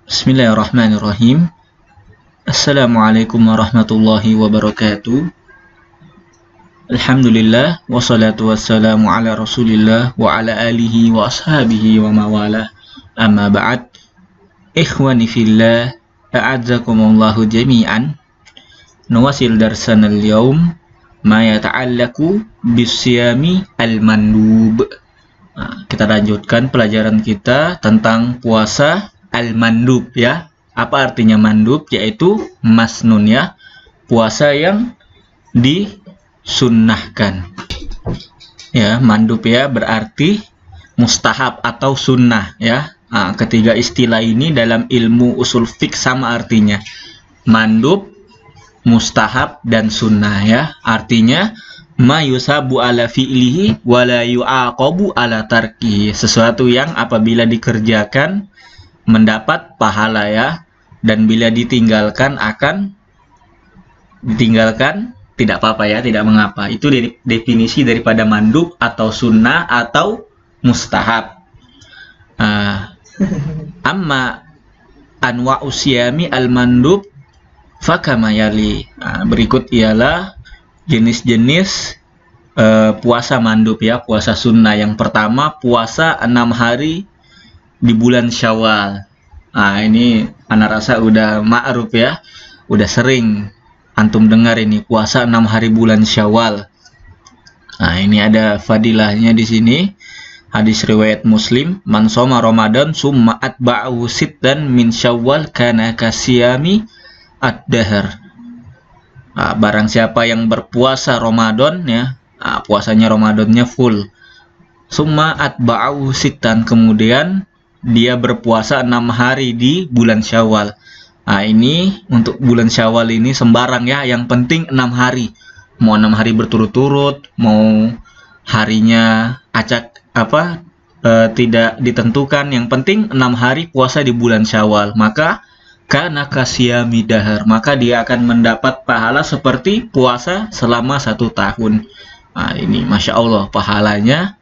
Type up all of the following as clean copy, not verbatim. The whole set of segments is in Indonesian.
Bismillahirrahmanirrahim. Assalamualaikum warahmatullahi wabarakatuh. Alhamdulillah wassalatu wassalamu ala Rasulillah wa ala alihi wa ashabihi wa mawala. Amma ba'd. Ikhwani fillah, a'azzakumullahu jami'an. Nuwasil darsana al-yawm ma yata'allaku bisiyami al-mandub. Kita lanjutkan pelajaran kita tentang puasa al-mandub ya. Apa artinya mandub? Yaitu masnun ya. Puasa yang disunnahkan. Ya, mandub ya berarti mustahab atau sunnah ya. Ketiga istilah ini dalam ilmu usul fiqh sama artinya. Mandub, mustahab dan sunnah ya. Artinya ma yusabu ala fi'lihi wa la yu'aqabu ala tarkihi. Sesuatu yang apabila dikerjakan mendapat pahala ya, dan bila ditinggalkan tidak apa-apa ya, tidak mengapa. Itu definisi daripada mandub atau sunnah atau mustahab. Amma anwa usyami al-mandub fakama yali. Berikut ialah jenis-jenis puasa mandub ya, puasa sunnah. Yang pertama, puasa 6 hari di bulan Syawal. Ini anak rasa udah ma'ruf ya, udah sering antum dengar ini puasa 6 hari bulan Syawal. Ini ada fadilahnya di sini. Hadis riwayat Muslim, man shoma Ramadan summa atba'ahu sittan min Syawal kana kasiyami ad-dahr. Barang siapa yang berpuasa Ramadan ya, puasanya Ramadannya full. Summa atba'ahu sittan, kemudian dia berpuasa 6 hari di bulan Syawal. Ini untuk bulan Syawal ini sembarang ya, yang penting 6 hari. Mau 6 hari berturut-turut, mau harinya acak tidak ditentukan, yang penting 6 hari puasa di bulan Syawal. Maka kana kasiyami dahar, maka dia akan mendapat pahala seperti puasa selama 1 tahun. Ini Masya Allah pahalanya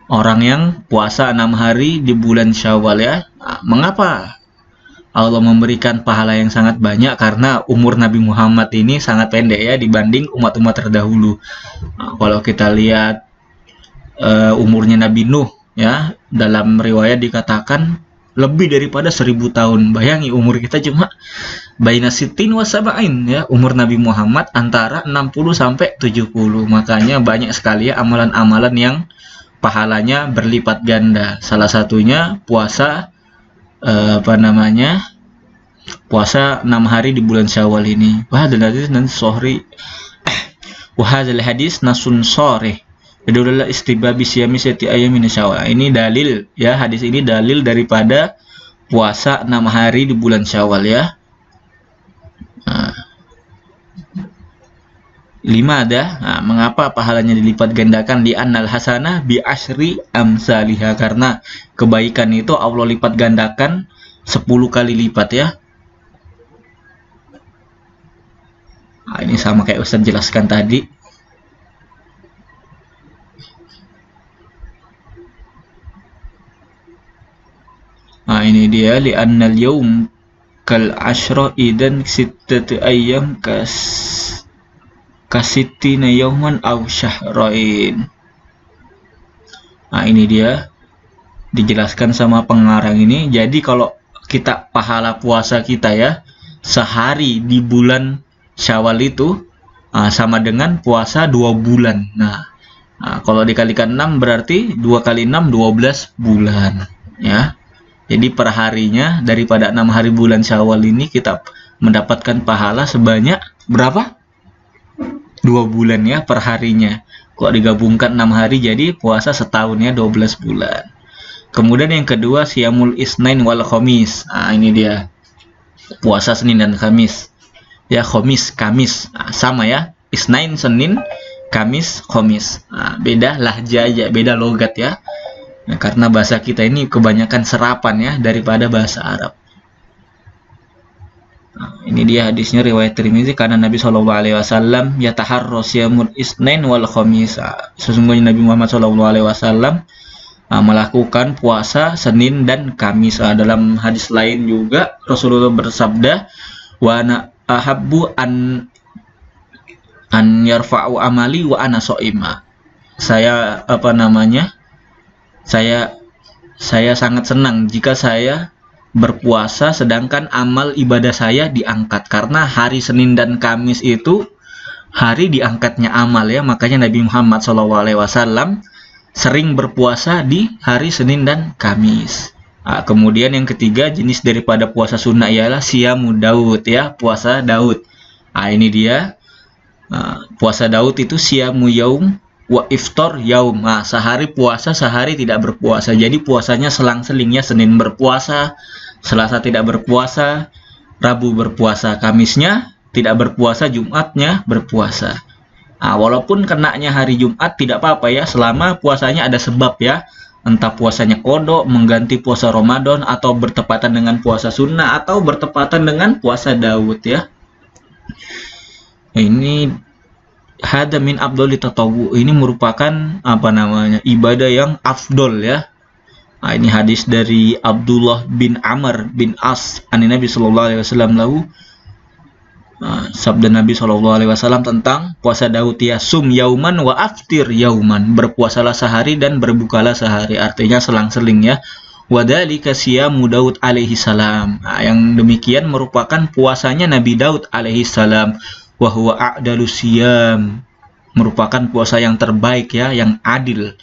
orang yang puasa 6 hari di bulan Syawal ya. Mengapa Allah memberikan pahala yang sangat banyak? Karena umur Nabi Muhammad ini sangat pendek ya dibanding umat-umat terdahulu. Kalau kita lihat umurnya Nabi Nuh ya, dalam riwayat dikatakan lebih daripada 1000 tahun. Bayangi umur kita cuma baina sitin wa sab'in ya. Umur Nabi Muhammad antara 60 sampai 70. Makanya banyak sekali ya amalan-amalan yang pahalanya berlipat ganda. Salah satunya puasa puasa 6 hari di bulan Syawal ini. Wahadzal hadis nasun sharih yadullu istibabi siyami sati ayamin Syawal. Ini dalil ya, hadis ini dalil daripada puasa 6 hari di bulan Syawal ya. 5 ada. Mengapa pahalanya dilipat gandakan? Di annal hasanah bi asyri amsalihha, karena kebaikan itu Allah lipat gandakan 10 kali lipat ya. Ini sama kayak Ustaz jelaskan tadi. Ini dia li annal yawm kal asyra idan sittatu ayyam kasittina yawman aw syahrain. Ini dia dijelaskan sama pengarang ini. Jadi kalau kita pahala puasa kita ya sehari di bulan Syawal itu sama dengan puasa 2 bulan. Kalau dikalikan 6 berarti 2 kali 6 12 bulan ya. Jadi perharinya daripada 6 hari bulan Syawal ini kita mendapatkan pahala sebanyak berapa? 2 bulan ya perharinya. Kok digabungkan 6 hari jadi puasa setahun ya, 12 bulan. Kemudian yang kedua siyamul isnain wal khamis. Ini dia puasa Senin dan Kamis ya. Kamis sama ya, isnain Senin, Kamis Khamis. Beda lahja aja, beda logat ya. Karena bahasa kita ini kebanyakan serapan ya daripada bahasa Arab. Ini dia hadisnya riwayat Tirmizi, karena Nabi SAW yataharra siyamul isnain wal khamis. Sesungguhnya Nabi Muhammad SAW melakukan puasa Senin dan Kamis. Dalam hadis lain juga Rasulullah bersabda, wa ana ahabbu an yarfa'u amali wa ana shaima. Saya saya sangat senang jika saya berpuasa sedangkan amal ibadah saya diangkat, karena hari Senin dan Kamis itu hari diangkatnya amal ya. Makanya Nabi Muhammad SAW sering berpuasa di hari Senin dan Kamis. Kemudian yang ketiga jenis daripada puasa sunnah ialah siyamu Daud ya, puasa Daud. Ini dia puasa Daud itu siyamu yaum wa iftar yaum. Sehari puasa, sehari tidak berpuasa. Jadi puasanya selang-selingnya, Senin berpuasa, Selasa tidak berpuasa, Rabu berpuasa, Kamisnya tidak berpuasa, Jumatnya berpuasa. Walaupun kenanya hari Jumat tidak apa-apa ya, selama puasanya ada sebab ya. Entah puasanya qada mengganti puasa Ramadan, atau bertepatan dengan puasa sunnah, atau bertepatan dengan puasa Daud ya. Ini hada min afdholi tatawwu, ini merupakan ibadah yang afdol ya. Ini hadis dari Abdullah bin Amr bin As an Nabi sallallahu alaihi wasallam lahu, sabda Nabi sallallahu alaihi wasallam tentang puasa Daud ya, sum yauman wa aftir yauman, berpuasalah sehari dan berbukalah sehari, artinya selang-seling ya. Wadzalika siyamu Daud alaihi salam, yang demikian merupakan puasanya Nabi Daud alaihi salam. Wa huwa a'dalu siyam, merupakan puasa yang terbaik ya, yang adil.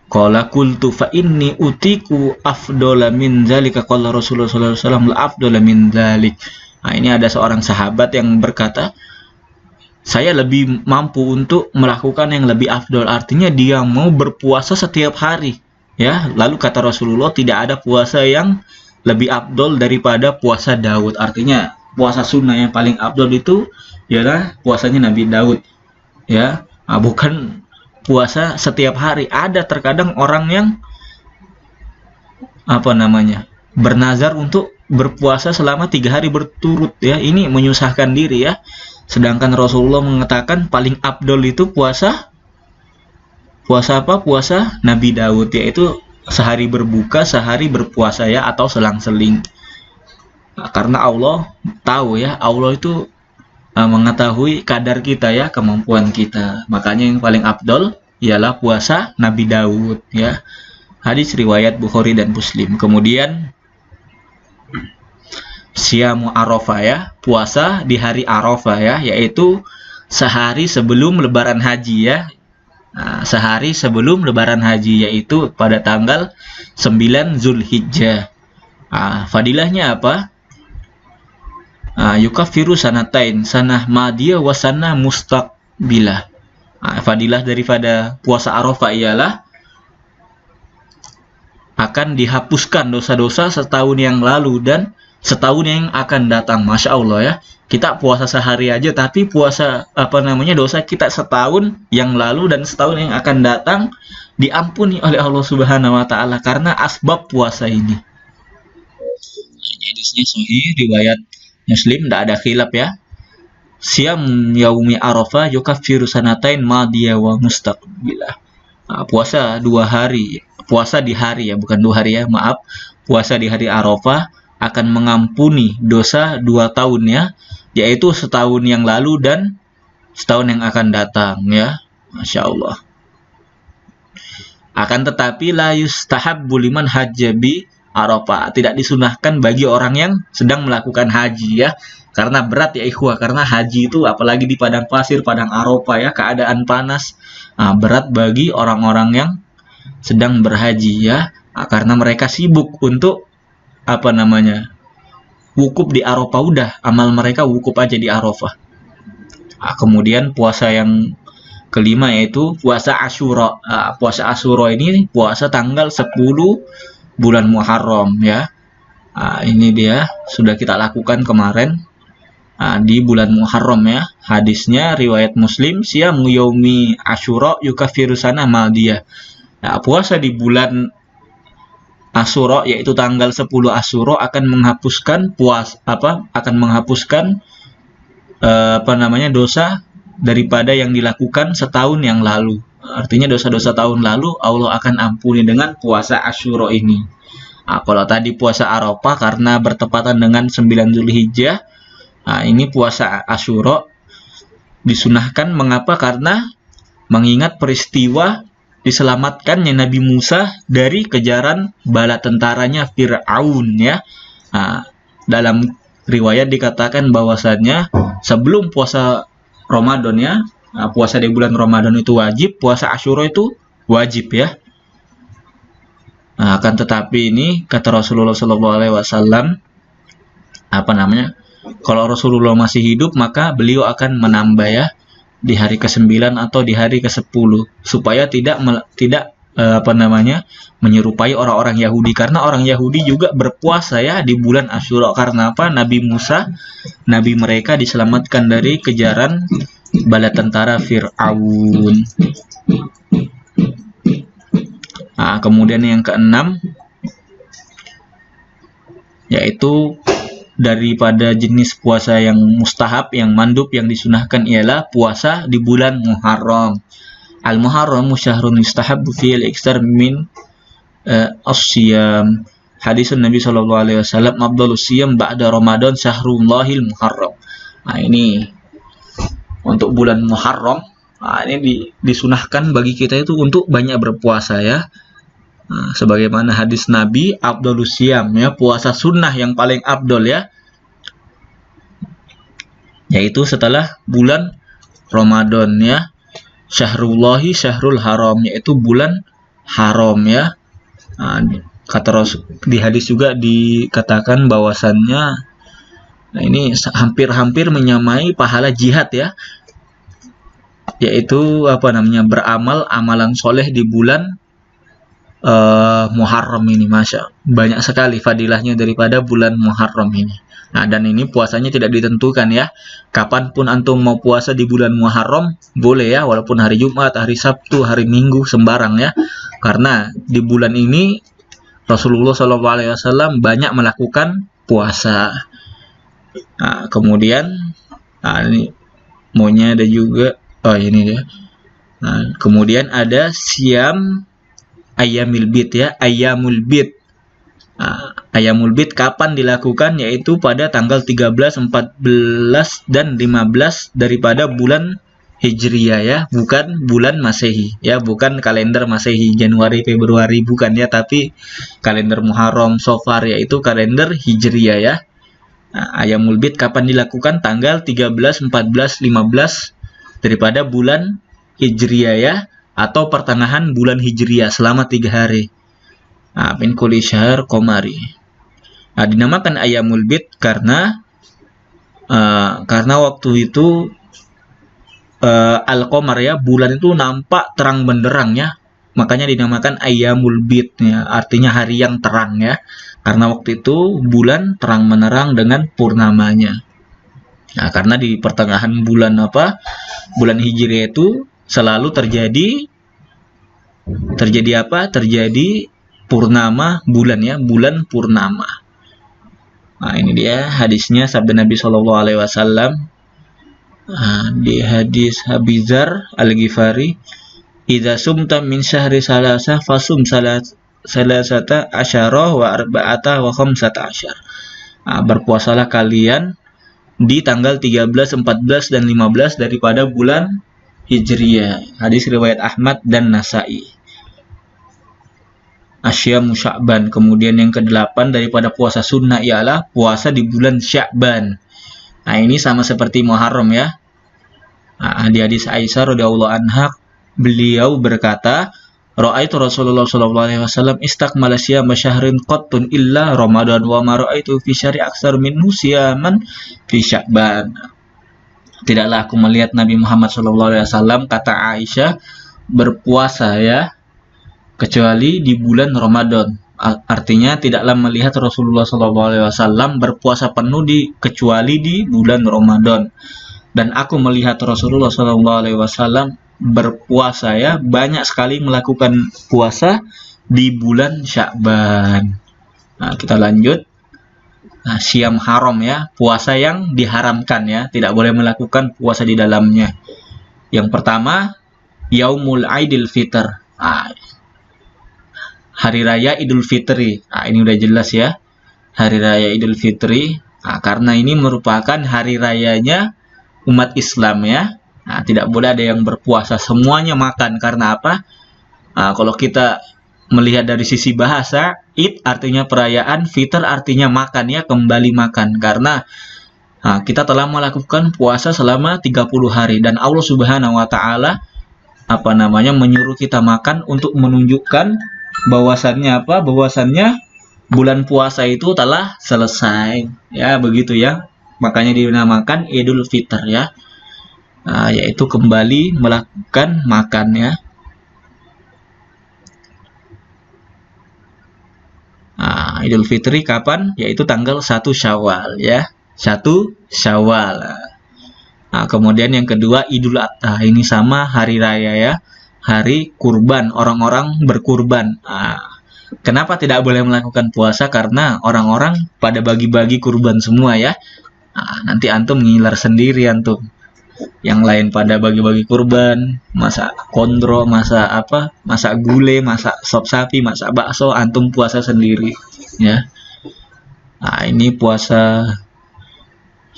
Qala qultu fa inni utiku afdala min dzalika, qala Rasulullah sallallahu alaihi wasallam la afdala min dzalik. Ini ada seorang sahabat yang berkata, saya lebih mampu untuk melakukan yang lebih afdol, artinya dia mau berpuasa setiap hari ya. Lalu kata Rasulullah, tidak ada puasa yang lebih afdol daripada puasa Daud, artinya puasa sunnah yang paling afdol itu ialah puasanya Nabi Daud ya, bukan puasa setiap hari. Ada terkadang orang yang bernazar untuk berpuasa selama 3 hari berturut ya, ini menyusahkan diri ya. Sedangkan Rasulullah mengatakan paling afdol itu puasa Nabi Daud, yaitu sehari berbuka, sehari berpuasa ya, atau selang-seling. Karena Allah tahu ya, Allah itu mengetahui kadar kita ya, kemampuan kita. Makanya yang paling afdol ialah puasa Nabi Daud ya. Hadis riwayat Bukhari dan Muslim. Kemudian siyamu Arafah ya, puasa di hari Arafah ya, yaitu sehari sebelum lebaran haji ya. Sehari sebelum lebaran haji, yaitu pada tanggal 9 Zulhijjah. Fadilahnya apa? Yukafiru sanatain, sanah madiyah wa sanah mustaqbilah. Fadilah daripada puasa Arafah ialah akan dihapuskan dosa-dosa setahun yang lalu dan setahun yang akan datang. Masya Allah ya, kita puasa sehari aja tapi puasa dosa kita setahun yang lalu dan setahun yang akan datang diampuni oleh Allah Subhanahu wa taala karena asbab puasa ini. Hadisnya sahih riwayat Muslim, tidak ada khilaf ya. Siyam yaumi Arafah yukaffiru sanatain madiyah wa mustaqbilah. Puasa 2 hari, puasa di hari ya, bukan 2 hari ya, maaf. Puasa di hari Arafah akan mengampuni dosa 2 tahun ya, yaitu setahun yang lalu dan setahun yang akan datang ya. Masya Allah. Akan tetapi la yustahabbu liman hajjabi Arafah, tidak disunahkan bagi orang yang sedang melakukan haji ya, karena berat ya ikhwah, karena haji itu apalagi di padang pasir, padang Arafah ya, keadaan panas, berat bagi orang-orang yang sedang berhaji ya, karena mereka sibuk untuk wukuf di Arafah, udah amal mereka wukuf aja di Arafah. Kemudian puasa yang kelima yaitu puasa Asyura. Puasa Asyura ini puasa tanggal 10 bulan Muharram ya. Ini dia sudah kita lakukan kemarin di bulan Muharram ya. Hadisnya riwayat Muslim, siyamu yaumi Asyura yukaffiru sana madiyah. Puasa di bulan Asyura yaitu tanggal 10 Asyura akan menghapuskan dosa daripada yang dilakukan setahun yang lalu. Artinya dosa-dosa tahun lalu Allah akan ampuni dengan puasa Asyura ini. Nah, kalau tadi puasa Arafah karena bertepatan dengan 9 Zulhijjah, nah ini puasa Asyura disunahkan. Mengapa? Karena mengingat peristiwa diselamatkannya Nabi Musa dari kejaran bala tentaranya Fir'aun ya. Nah, dalam riwayat dikatakan bahwasannya sebelum puasa Ramadan ya, puasa di bulan Ramadan itu wajib, puasa Asyura itu wajib ya. Nah, akan tetapi ini kata Rasulullah SAW, kalau Rasulullah masih hidup maka beliau akan menambah ya di hari ke-9 atau di hari ke-10 supaya tidak menyerupai orang-orang Yahudi, karena orang Yahudi juga berpuasa ya di bulan Asyura. Karena apa? Nabi Musa, nabi mereka diselamatkan dari kejaran bala tentara Fir'aun. Nah, kemudian yang keenam yaitu daripada jenis puasa yang mustahab, yang mandub, yang disunahkan ialah puasa di bulan Muharram. Al-Muharram syahrun yustahabbu fihi al-iktsar min as-siyam. Hadis Nabi sallallahu alaihi wasallam, afdhalus siyam ba'da Ramadan syahrullahil Muharram. Nah, ini untuk bulan Muharram. Nah, ini disunahkan bagi kita itu untuk banyak berpuasa ya. Nah, sebagaimana hadis Nabi, afdhalus siyam ya, puasa sunnah yang paling afdol ya, yaitu setelah bulan Ramadan ya. Syahrullahi syahrul haram, yaitu bulan haram ya. Nah, kata Rasul di hadis juga dikatakan bahwasannya, nah ini hampir-hampir menyamai pahala jihad ya, yaitu beramal amalan soleh di bulan Muharram ini. Banyak sekali fadilahnya daripada bulan Muharram ini. Nah, dan ini puasanya tidak ditentukan ya. Kapanpun antum mau puasa di bulan Muharram boleh ya, walaupun hari Jumat, hari Sabtu, hari Minggu, sembarang ya. Karena di bulan ini Rasulullah SAW banyak melakukan puasa. Nah, kemudian ini maunya ada juga, ini ya. Nah, kemudian ada siam Ayyamul Bid ya, Ayyamul Bid. Ayyamul Bid kapan dilakukan? Yaitu pada tanggal 13, 14, dan 15 daripada bulan Hijriyah ya, bukan bulan Masehi ya, bukan kalender Masehi Januari, Februari, bukan ya, tapi kalender Muharram, Safar, yaitu kalender Hijriyah ya. Ayyamul Bid kapan dilakukan? Tanggal 13, 14, 15 daripada bulan Hijriyah ya, atau pertengahan bulan Hijriyah selama 3 hari. Min kulli syahr qamari. Nah, dinamakan Ayyamul Bid karena waktu itu al-qamar ya, bulan itu nampak terang benderang ya. Makanya dinamakan Ayyamul Bid ya, artinya hari yang terang ya. Karena waktu itu bulan terang menerang dengan purnamanya. Nah, karena di pertengahan bulan bulan Hijriah itu selalu terjadi purnama bulan ya, bulan purnama. Nah, ini dia hadisnya, sabda Nabi SAW di hadis Habizar Al-Ghifari, idza sumta min syahri salasa fasum salasata asyara wa arba'ata wa khamsata asyar. Berpuasalah kalian di tanggal 13, 14, dan 15 daripada bulan Hijriyah. Hadis riwayat Ahmad dan Nasai. Asyamu Sya'ban. Kemudian yang ke-8 daripada puasa sunnah ialah puasa di bulan Sya'ban. Nah, ini sama seperti Muharram ya. Di hadis Aisyah radhiyallahu anha, beliau berkata, ra'aitu Rasulullah sallallahu alaihi wasallam istakmala siyama syahrin qattun illa Ramadan wa ma ra'aitu fi syahri aktsar minhu siyaman fi Sya'ban. Tidaklah aku melihat Nabi Muhammad sallallahu alaihi wasallam, kata Aisyah, berpuasa ya, kecuali di bulan Ramadan. Artinya tidaklah melihat Rasulullah SAW berpuasa penuh kecuali di bulan Ramadan. Dan aku melihat Rasulullah SAW berpuasa ya, banyak sekali melakukan puasa di bulan Sya'ban. Nah, kita lanjut. Nah, Syam haram ya, puasa yang diharamkan ya, tidak boleh melakukan puasa di dalamnya. Yang pertama Yaumul Aidil Fitr. Hari Raya Idul Fitri. Ini udah jelas ya. Hari Raya Idul Fitri. Karena ini merupakan hari rayanya umat Islam ya. Tidak boleh ada yang berpuasa. Semuanya makan. Karena apa? Kalau kita melihat dari sisi bahasa, Id artinya perayaan, Fitr artinya makan ya, kembali makan. Karena kita telah melakukan puasa selama 30 hari. Dan Allah Subhanahu wa Ta'ala menyuruh kita makan untuk menunjukkan bahwasannya bahwasannya bulan puasa itu telah selesai ya, begitu ya, makanya dinamakan Idul Fitr ya, yaitu kembali melakukan makan ya. Idul Fitri kapan? Yaitu tanggal 1 Syawal ya, 1 Syawal. Kemudian yang kedua Idul Adha, ini sama hari raya ya, hari kurban, orang-orang berkurban. Kenapa tidak boleh melakukan puasa? Karena orang-orang pada bagi-bagi kurban semua ya. Nanti antum ngiler sendiri antum. Yang lain pada bagi-bagi kurban, masak kondro, masak gulai, masak sop sapi, masak bakso, antum puasa sendiri ya. Ini puasa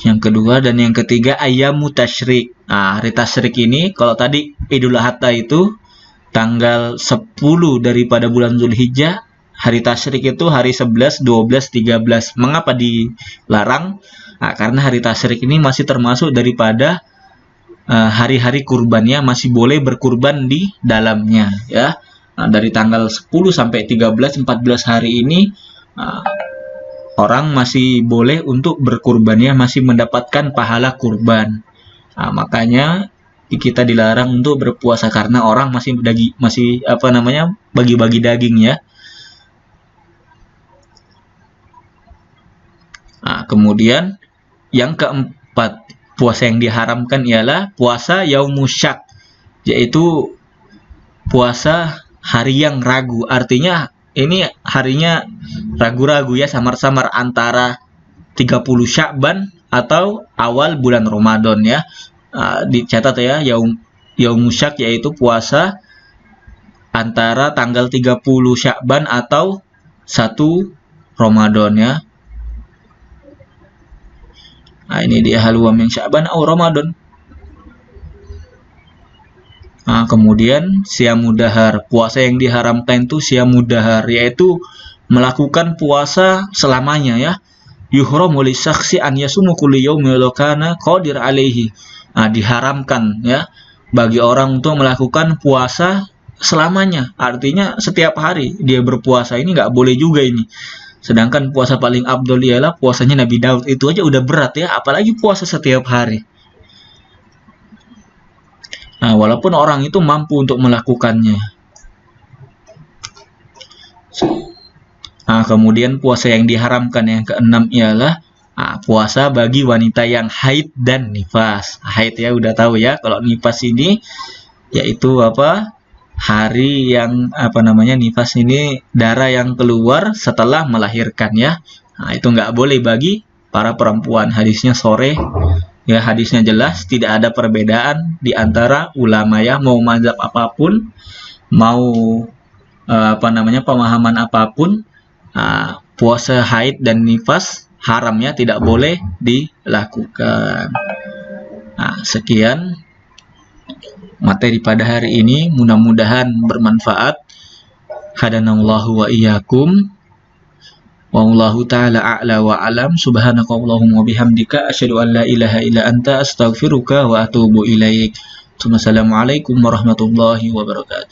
yang kedua. Dan yang ketiga ayyamu tasyrik. Hari tasyrik ini, kalau tadi Idul Adha itu tanggal 10 daripada bulan Zulhijjah, hari tasyrik itu hari 11, 12, 13. Mengapa dilarang? Karena hari tasyrik ini masih termasuk daripada hari-hari kurbannya, masih boleh berkurban di dalamnya ya. Dari tanggal 10 sampai 13, 14 hari ini orang masih boleh untuk berkurbannya, masih mendapatkan pahala kurban. Makanya kita dilarang untuk berpuasa karena orang masih bagi-bagi daging ya. Kemudian yang keempat, puasa yang diharamkan ialah puasa Yaumusyak, yaitu puasa hari yang ragu. Artinya ini harinya ragu-ragu ya, samar-samar antara 30 Sya'ban atau awal bulan Ramadan ya. Dicatat ya, Yaumusyak yaitu puasa antara tanggal 30 Sya'ban atau 1 Ramadan ya. Ini dia haluwa min Sya'ban atau Ramadan. Kemudian siyamudahar, puasa yang diharamkan itu siyamudahar, yaitu melakukan puasa selamanya ya. Yuhramu lisaksi an yasumu kulli yaumin law kana qadir alaihi. Diharamkan ya bagi orang untuk melakukan puasa selamanya. Artinya setiap hari dia berpuasa, ini nggak boleh juga ini. Sedangkan puasa paling afdol ialah puasanya Nabi Daud, itu aja udah berat ya, apalagi puasa setiap hari. Walaupun orang itu mampu untuk melakukannya. Kemudian puasa yang diharamkan yang keenam ialah puasa bagi wanita yang haid dan nifas. Haid ya udah tahu ya, kalau nifas ini yaitu hari yang nifas ini darah yang keluar setelah melahirkan ya. Itu nggak boleh bagi para perempuan. Hadisnya sore ya, hadisnya jelas, tidak ada perbedaan di antara ulama ya, mau mazhab apapun, mau pemahaman apapun, puasa haid dan nifas haramnya tidak boleh dilakukan. Sekian materi pada hari ini, mudah-mudahan bermanfaat. Hadanallahu wa iyyakum. Wallahu ta'ala a'la wa alam. Subhanakallahumma wa bihamdika asyhadu an la ilaha illa anta astaghfiruka wa atubu ilaik. Wassalamualaikum warahmatullahi wabarakatuh.